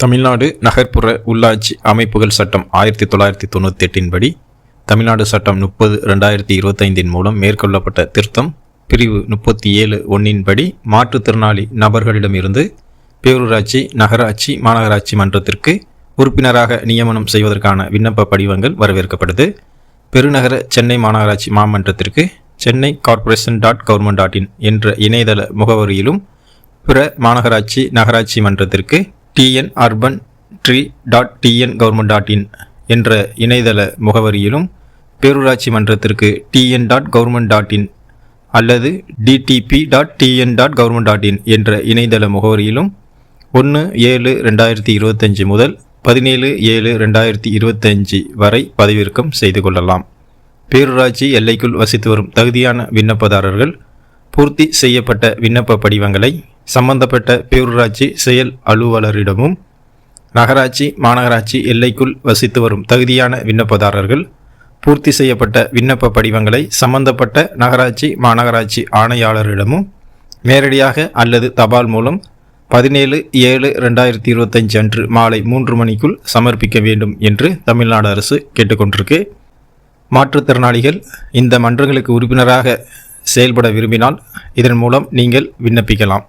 தமிழ்நாடு நகர்ப்புற உள்ளாட்சி அமைப்புகள் சட்டம் 1998 படி தமிழ்நாடு சட்டம் 30/2025 மூலம் மேற்கொள்ளப்பட்ட திருத்தம் பிரிவு 37(1) படி மாற்றுத்திறனாளி நபர்களிடமிருந்து பேரூராட்சி, நகராட்சி, மாநகராட்சி மன்றத்திற்கு உறுப்பினராக நியமனம் செய்வதற்கான விண்ணப்ப படிவங்கள் வரவேற்கப்படுது. பெருநகர சென்னை மாநகராட்சி மாமன்றத்திற்கு சென்னை corporation.government.in என்ற இணையதள முகவரியிலும், பிற மாநகராட்சி, நகராட்சி மன்றத்திற்கு tn.urban3.tn.government.in என்ற இணையதள முகவரியிலும், பேரூராட்சி மன்றத்திற்கு tn.government.in அல்லது dtp.tn.government.in என்ற இணையதள முகவரியிலும் 1/7/2025 முதல் 17/7/2025 வரை பதிவிறக்கம் செய்து கொள்ளலாம். பேரூராட்சி எல்லைக்குள் வசித்து வரும் தகுதியான விண்ணப்பதாரர்கள் பூர்த்தி செய்யப்பட்ட விண்ணப்ப படிவங்களை சம்பந்தப்பட்ட பேரூராட்சி செயல் அலுவலரிடமும், நகராட்சி, மாநகராட்சி எல்லைக்குள் வசித்து வரும் தகுதியான விண்ணப்பதாரர்கள் பூர்த்தி செய்யப்பட்ட விண்ணப்ப படிவங்களை சம்பந்தப்பட்ட நகராட்சி, மாநகராட்சி ஆணையாளரிடமும் நேரடியாக அல்லது தபால் மூலம் 17/7/2025 அன்று மாலை 3 மணிக்குள் சமர்ப்பிக்க வேண்டும் என்று தமிழ்நாடு அரசு கேட்டுக்கொண்டிருக்கு. மாற்றுத்திறனாளிகள் இந்த மன்றங்களுக்கு உறுப்பினராக செயல்பட விரும்பினால் இதன் மூலம் நீங்கள் விண்ணப்பிக்கலாம்.